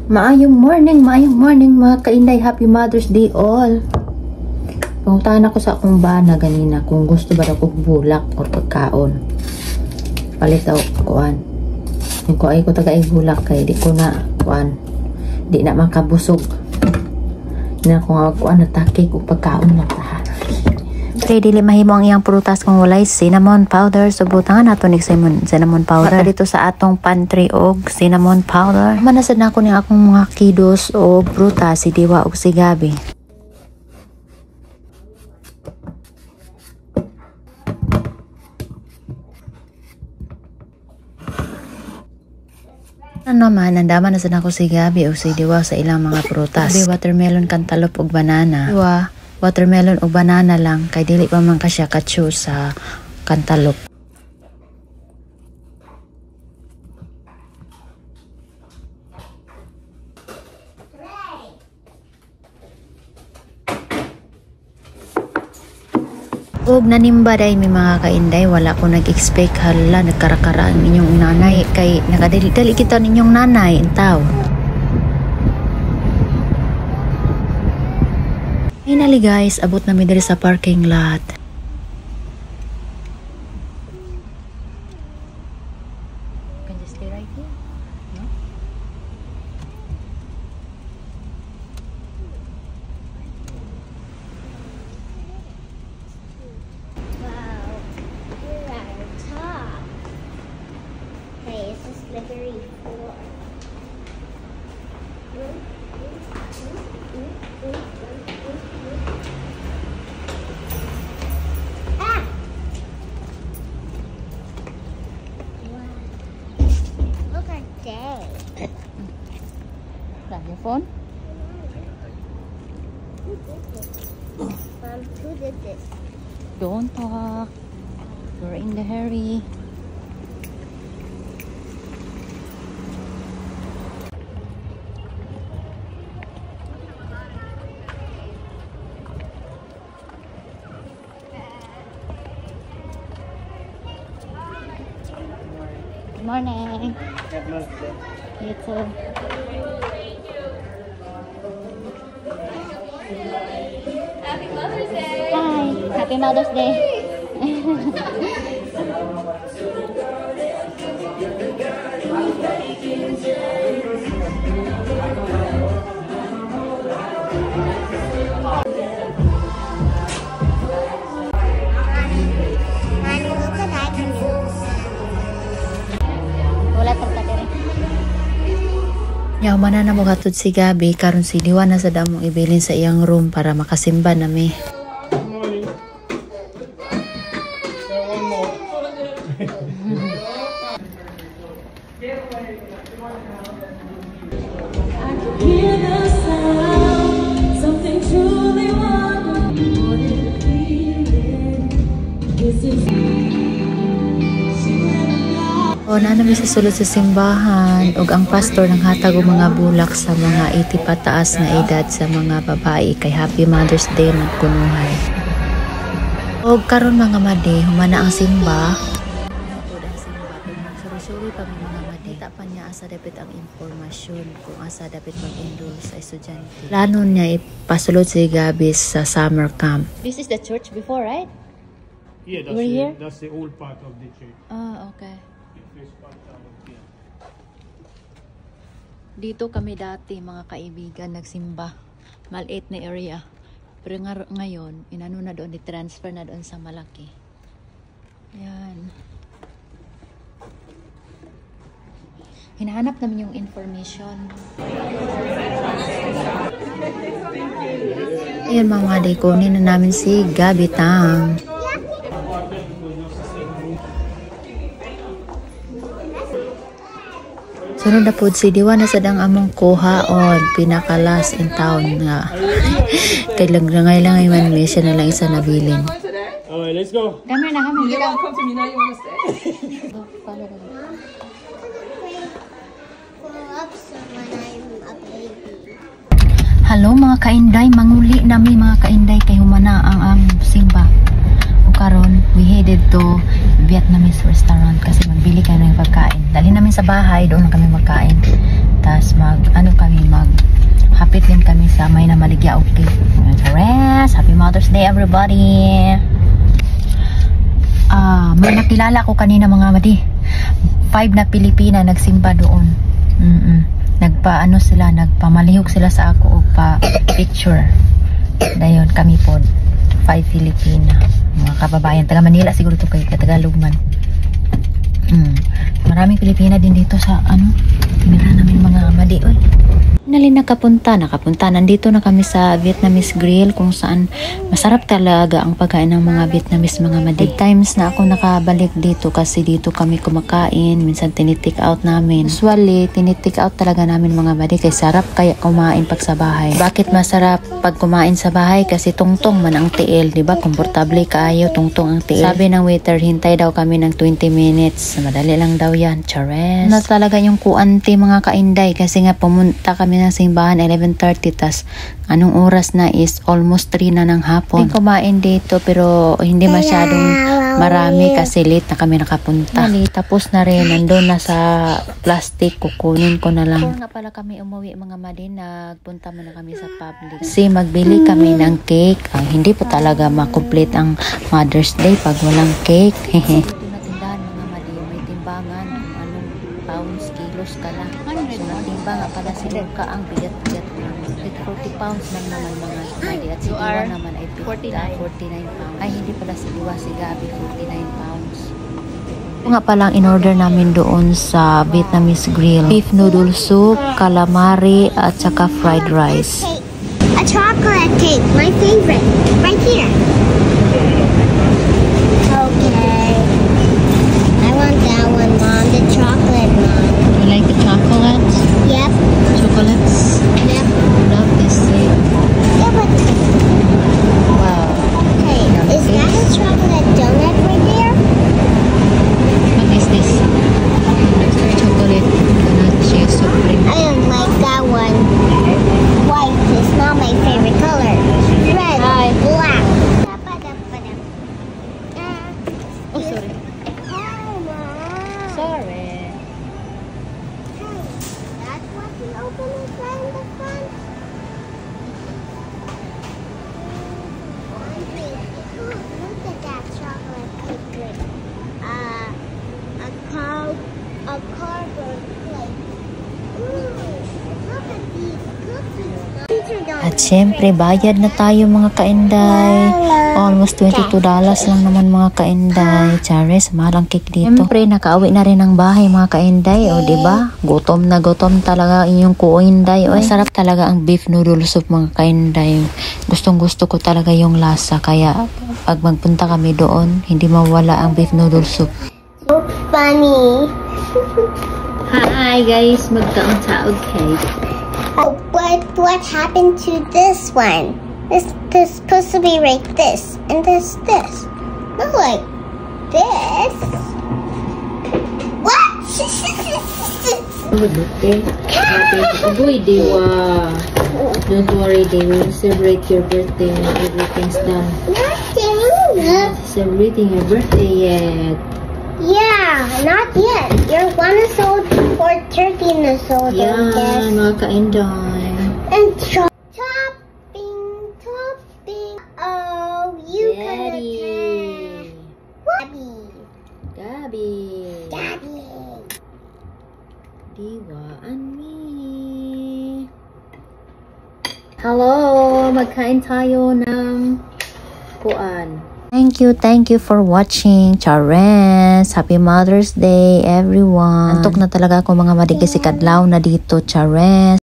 Maayong morning mga kainday. Happy Mother's Day all. Pangutahan ako sa akong bana ganina kung gusto ba ako bulak or pagkaon. Palit daw kuan. Yung ko ay ko taga bulak kay di ko na kuan. Di na makabusog. Na ko nga kuan natake ko pagkaon na tahan. Kaya dili mahimo ang iyang prutas kung walay cinnamon powder. Subutangan nato ni cinnamon powder. Mata dito sa atong pantry og cinnamon powder. Manasad na ako ni akong mga kidos o prutas, si Diwa o si Gabi. Ano naman, nandaman na sana ako si Gabi o si Diwa sa ilang mga prutas. Gabi, watermelon, cantaloupe ug banana. Diwa, watermelon o banana lang kay dili pa man ka siya ka-choose sa cantaloupe. Ug nanimba day may mga kainday, wala ko nag-expect hala nagkarakaraan ninyong nanay kay nakadali-dali kita ninyong nanay intaw. Finally guys, abot na mi diri sa parking lot. Can you stay right here? No? Wow, we're at the top. Hey, it's a slippery floor. Ah! Wow. Look at that. Got your phone? Who did this? Mom, who did this? Don't talk. We're in the hurry. Good morning. You too. Happy Mother's Day! Hi. Happy Mother's Day. Mommy, look what I can do. Wala tarta dire. Yaw man na mo gatod si Gabi karon si Diwa na sa damong ibilin sa iyang room para makasimba nami. Good morning. One more. Hear the sound, something truly wonderful. What is the feeling? This is O na namin sa sulod sa simbahan ug ang pastor nang hatag og mga bulak sa mga 80 pataas na edad sa mga babae kay Happy Mother's Day nagkunuhay. Og karon mga madi humana ang simba. Sorry pa mga madi ta pa niya asa dapat ang impormasyon kung asa dapat mag-enroll sa estudyante. Plano niya ipasulod si Gabi sa summer camp. This is the church before, right? Yeah, We're here? that's the old part of the church. Ah, okay. This part out here. Dito kami dati mga kaibigan nagsimba. Maliit na area. Pero ngayon, inano na doon, i-transfer na doon sa malaki. Yan. Hinahanap namin yung information. Ayun mga day, kunin na namin si Gabi Tang. Sunod na po si Diwa na sadang among kuhaon pinakalas in town nga. Kay langay man may siya na lang isa nabilin. Alright, let's go. Kami na kami. You don't come to me now, you want to stay? Grow up so when I'm a baby. Hello mga kainday, manguli nami mga kainday kay humana ang simba. O karon we headed to Vietnamese restaurant kasi magbili kami ng pagkain. Dali namin sa bahay, doon na kami magkain. Tapos ano kami, bagya og cake. Chares, Happy Mother's Day everybody. May nakilala ko kanina mga madi. 5 na Pilipina nagsimba doon. Nagpaano sila, nagpamalihog sila sa ako og pa picture. Dayon kami pod 5 Filipina. Mga kababayan taga Manila siguro to kay Tagalog man. Maraming Pilipina din dito sa mira namin mga madi oy. Nakapunta. Nandito na kami sa Vietnamese Grill kung saan masarap talaga ang pagkain ng mga Vietnamese mga madi. 8 times na ako nakabalik dito kasi dito kami kumakain. Minsan tinitik out namin. Usually, tinitik out talaga namin mga madi kay sarap kaya kumain pag sa bahay. Bakit masarap pag kumain sa bahay? Kasi tungtong man ang tiil, di ba? Komportable kaayo, tungtong ang tiil. Sabi ng waiter, hintay daw kami ng 20 minutes. Madali lang daw yan. Chares. Na talaga yung kuanti mga kainday kasi nga pumunta kami ng simbahan 11:30 tas anong oras na is almost 3 na ng hapon. Kumain dito pero hindi masyadong marami kasi late na kami nakapunta. Tapos na rin, nandun na sa plastic, kukunin ko na lang. Kung nga pala kami umuwi mga madi, nagpunta muna kami sa public. Kasi magbili kami ng cake. Hindi po talaga makomplete ang Mother's Day pag walang cake. Ito na tindahan mga madi, may timbangan kung anong pounds, kilos ka lang. Timba nga pala si Luka ang bigat-bigat lang. 40 pounds lang naman mga madi. At si Diwa naman ay 49 pounds. Ay hindi pala si Diwa, si Gabi 49 pounds. Ito nga palang in-order namin doon sa Vietnamese Grill. Beef noodle soup, calamari, at saka fried rice. A chocolate cake, my favorite. Right here. Okay. I want that one, Mom. The chocolate one. You like the chocolates? Yep. Chocolates? Yep. Love this thing. Yeah, but Wow. hey, is that a chocolate donut right there? What is this? Chocolate donut shake supreme. I don't like that one. White is not my favorite color. Red, black. Oh, sorry. Hi, Mom. Sorry. Hey, that's what you open inside in the front? Look at that chocolate cake. A cardboard plate. Look at these cookies. These are the At syempre, bayad na tayo mga kainday. Almost $22 lang naman mga kainday. Charis, malang cake dito. Syempre, nakauwi na rin ng bahay mga kainday. O, diba? Gutom na gutom talaga inyong kuinday. O, masarap talaga ang beef noodle soup mga kainday. Gustong gusto ko talaga yung lasa. Kaya, pag magpunta kami doon, hindi mawala ang beef noodle soup. so funny. Hi guys, magkaon sa cake. Oh, but what happened to this one? This supposed to be like this, and this. Not like this. What? Okay. Happy Diwa. Don't worry, they will celebrate your birthday when everything's done. Nothing. Celebrating your birthday yet. Yeah, not yet. You're 1 years old or 13 years old, I Yan, guess. mga kainday. And topping. Oh, you could Daddy. attend. Gabi. Daddy. Diwa and me. Hello, magkain tayo ng kuan. Thank you for watching. Chares, Happy Mother's Day everyone. Antok na talaga ako mga madigay si Kadlaw na dito. Chares.